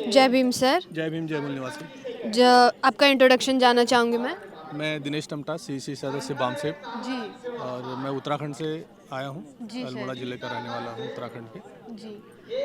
जय भीम सर। जय भीम, जय मूल निवासी। आपका इंट्रोडक्शन जानना चाहूँगी मैं दिनेश टमटा, सीसी सदस्य बामसेप जी। और मैं उत्तराखंड से आया हूँ। जी सर। अल्मोड़ा जिले का रहने वाला हूँ, उत्तराखंड के। जी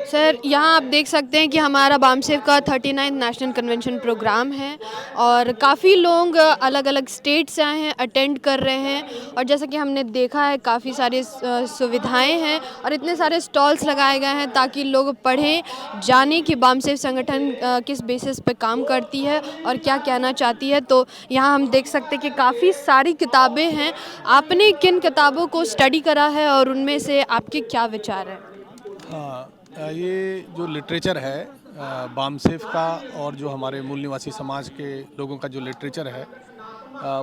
सर, यहाँ आप देख सकते हैं कि हमारा बामसेफ का 39 नेशनल कन्वेंशन प्रोग्राम है और काफ़ी लोग अलग अलग स्टेट से आए हैं, अटेंड कर रहे हैं। और जैसा कि हमने देखा है काफ़ी सारी सुविधाएं हैं और इतने सारे स्टॉल्स लगाए गए हैं ताकि लोग पढ़ें, जाने कि बामसेफ संगठन किस बेसिस पे काम करती है और क्या कहना चाहती है। तो यहाँ हम देख सकते हैं कि काफ़ी सारी किताबें हैं। आपने किन किताबों को स्टडी करा है और उनमें से आपके क्या विचार हैं? हाँ, ये जो लिटरेचर है बामसेफ का और जो हमारे मूल निवासी समाज के लोगों का जो लिटरेचर है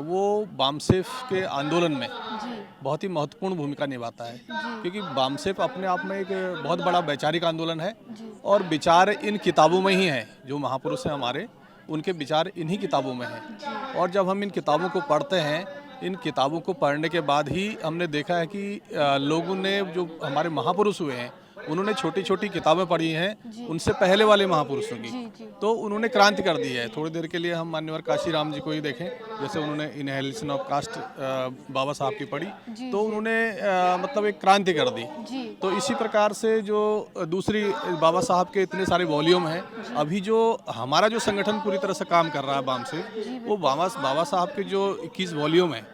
वो बामसेफ के आंदोलन में जी। बहुत ही महत्वपूर्ण भूमिका निभाता है। जी। क्योंकि बामसेफ अपने आप में एक बहुत बड़ा वैचारिक आंदोलन है जी। और विचार इन किताबों में ही हैं। जो महापुरुष हैं हमारे, उनके विचार इन्हीं किताबों में हैं। और जब हम इन किताबों को पढ़ते हैं, इन किताबों को पढ़ने के बाद ही हमने देखा है कि लोगों ने, जो हमारे महापुरुष हुए हैं, उन्होंने छोटी छोटी किताबें पढ़ी हैं उनसे पहले वाले महापुरुषों की। जी। जी। तो उन्होंने क्रांति कर दी है। थोड़ी देर के लिए हम मान्यवर काशीराम जी को ही देखें, जैसे उन्होंने इनहेलेशन ऑफ कास्ट बाबा साहब की पढ़ी, जी। तो उन्होंने मतलब एक क्रांति कर दी। जी। तो इसी प्रकार से जो दूसरी बाबा साहब के इतने सारे वॉल्यूम हैं, अभी जो हमारा जो संगठन पूरी तरह से काम कर रहा है बामसेफ, वो बाबा साहब के जो 21 वॉल्यूम हैं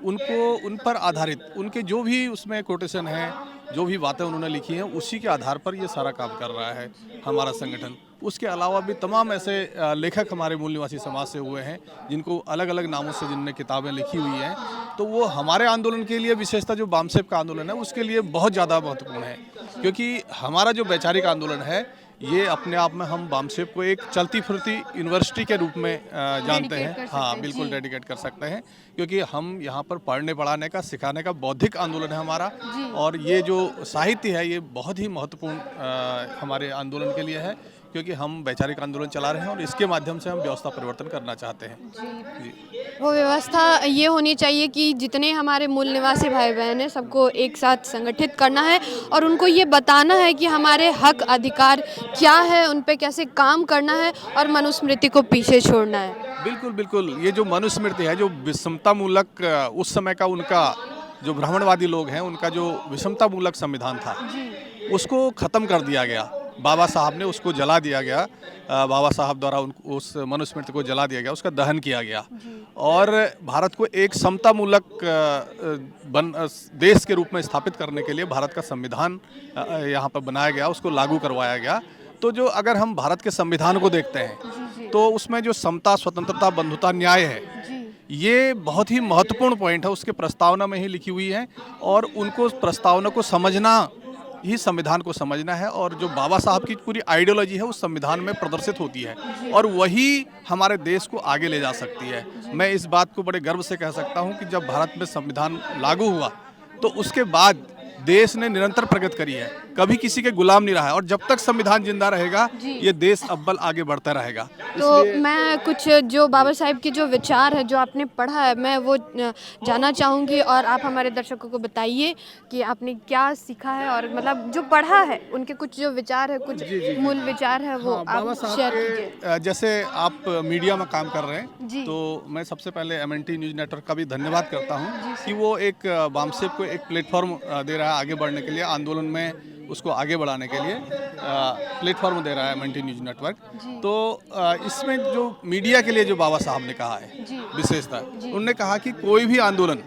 उन पर आधारित, उनके जो भी उसमें कोटेशन है, जो भी बातें उन्होंने लिखी हैं, उसी के आधार पर ये सारा काम कर रहा है हमारा संगठन। उसके अलावा भी तमाम ऐसे लेखक हमारे मूल निवासी समाज से हुए हैं जिनको अलग अलग नामों से जिनने किताबें लिखी हुई हैं। तो वो हमारे आंदोलन के लिए, विशेषता जो बामसेफ का आंदोलन है उसके लिए बहुत ज़्यादा महत्वपूर्ण है। क्योंकि हमारा जो वैचारिक आंदोलन है, ये अपने आप में हम बामसेफ को एक चलती फिरती यूनिवर्सिटी के रूप में जानते हैं। हाँ, बिल्कुल डेडिकेट कर सकते हैं। क्योंकि हम यहाँ पर पढ़ने पढ़ाने का, सिखाने का बौद्धिक आंदोलन है हमारा। और ये जो साहित्य है, ये बहुत ही महत्वपूर्ण हमारे आंदोलन के लिए है। क्योंकि हम वैचारिक आंदोलन चला रहे हैं और इसके माध्यम से हम व्यवस्था परिवर्तन करना चाहते हैं। जी। वो व्यवस्था ये होनी चाहिए कि जितने हमारे मूल निवासी भाई बहन हैं सबको एक साथ संगठित करना है और उनको ये बताना है कि हमारे हक अधिकार क्या है, उन पे कैसे काम करना है और मनुस्मृति को पीछे छोड़ना है। बिल्कुल बिल्कुल, ये जो मनुस्मृति है, जो विषमतामूलक उस समय का उनका जो ब्राह्मणवादी लोग हैं, उनका जो विषमतामूलक संविधान था, उसको ख़त्म कर दिया गया। बाबा साहब ने उसको जला दिया गया। बाबा साहब द्वारा उस मनुस्मृति को जला दिया गया, उसका दहन किया गया और भारत को एक समतामूलक देश के रूप में स्थापित करने के लिए भारत का संविधान यहाँ पर बनाया गया, उसको लागू करवाया गया। तो जो अगर हम भारत के संविधान को देखते हैं तो उसमें जो समता, स्वतंत्रता, बंधुता, न्याय है, ये बहुत ही महत्वपूर्ण पॉइंट है। उसके प्रस्तावना में ही लिखी हुई है और उनको प्रस्तावना को समझना ही संविधान को समझना है। और जो बाबा साहब की पूरी आइडियोलॉजी है उस संविधान में प्रदर्शित होती है और वही हमारे देश को आगे ले जा सकती है। मैं इस बात को बड़े गर्व से कह सकता हूँ कि जब भारत में संविधान लागू हुआ तो उसके बाद देश ने निरंतर प्रगति करी है, कभी किसी के गुलाम नहीं रहा है। और जब तक संविधान जिंदा रहेगा, ये देश अव्वल आगे बढ़ता रहेगा। तो मैं कुछ जो बाबा साहब के जो विचार है, जो आपने पढ़ा है, मैं वो जानना चाहूँगी और आप हमारे दर्शकों को बताइए कि आपने क्या सीखा है और मतलब जो पढ़ा है उनके कुछ जो विचार है, कुछ मूल विचार है, वो आप शेयर कीजिए। जैसे आप मीडिया में काम कर रहे हैं, तो मैं सबसे पहले MNT न्यूज़ नेटवर्क का भी धन्यवाद करता हूँ कि वो एक बामसेफ को एक प्लेटफॉर्म दे रहा है आगे बढ़ने के लिए, आंदोलन में उसको आगे बढ़ाने के लिए प्लेटफॉर्म दे रहा है MNT न्यूज़ नेटवर्क। तो इसमें जो मीडिया के लिए जो बाबा साहब ने कहा है विशेषता, उन्होंने कहा कि कोई भी आंदोलन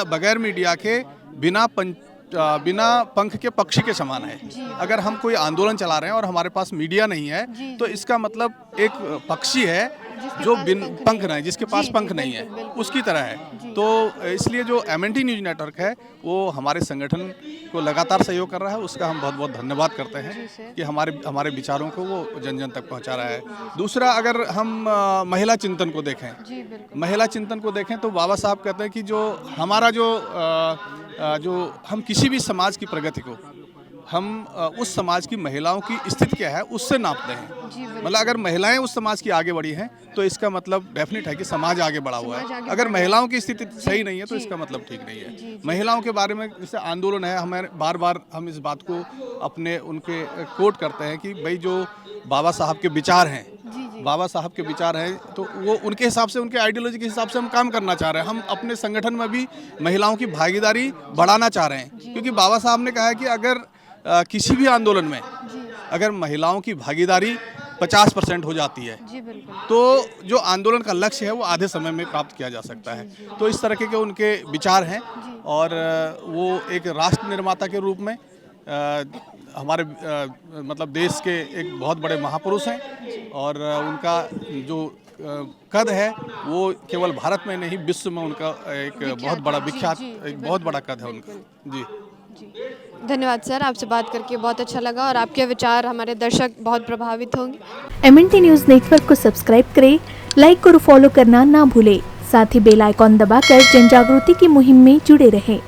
बगैर मीडिया के, बिना पंख के पक्षी के समान है। अगर हम कोई आंदोलन चला रहे हैं और हमारे पास मीडिया नहीं है, तो इसका मतलब एक पक्षी है जो बिन पंख नहीं, जिसके पास पंख नहीं है, उसकी तरह है। तो इसलिए जो MNT न्यूज़ नेटवर्क है वो हमारे संगठन को लगातार सहयोग कर रहा है, उसका हम बहुत बहुत धन्यवाद करते हैं कि हमारे विचारों को वो जन जन तक पहुंचा रहा है। दूसरा, अगर हम महिला चिंतन को देखें तो बाबा साहब कहते हैं कि जो हमारा जो हम किसी भी समाज की प्रगति को हम उस समाज की महिलाओं की स्थिति क्या है उससे नापते हैं। मतलब अगर महिलाएं उस समाज की आगे बढ़ी हैं तो इसका मतलब डेफिनेट है कि समाज आगे बढ़ा हुआ है। अगर महिलाओं की स्थिति सही नहीं है तो इसका मतलब ठीक नहीं है। महिलाओं के बारे में जैसे आंदोलन है, हमें बार बार हम इस बात को उनके कोट करते हैं कि भाई जो बाबा साहब के विचार हैं, जी जी बाबा साहब के विचार हैं, तो वो उनके हिसाब से, उनके आइडियोलॉजी के हिसाब से हम काम करना चाह रहे हैं। हम अपने संगठन में भी महिलाओं की भागीदारी बढ़ाना चाह रहे हैं, क्योंकि बाबा साहब ने कहा है कि अगर किसी भी आंदोलन में जी अगर महिलाओं की भागीदारी 50% हो जाती है, जी बिल्कुल तो जो आंदोलन का लक्ष्य है वो आधे समय में प्राप्त किया जा सकता है। तो इस तरह के उनके विचार हैं, और वो एक राष्ट्र निर्माता के रूप में हमारे मतलब देश के एक बहुत बड़े महापुरुष हैं, और उनका जो कद है वो केवल भारत में नहीं, विश्व में उनका एक बहुत बड़ा विख्यात, एक बहुत बड़ा कद है उनका। जी जी धन्यवाद सर, आपसे बात करके बहुत अच्छा लगा और आपके विचार हमारे दर्शक बहुत प्रभावित होंगे। MNT न्यूज़ नेटवर्क को सब्सक्राइब करें, लाइक और फॉलो करना ना भूलें। साथ ही बेल आइकॉन दबाकर जन जागृति की मुहिम में जुड़े रहें।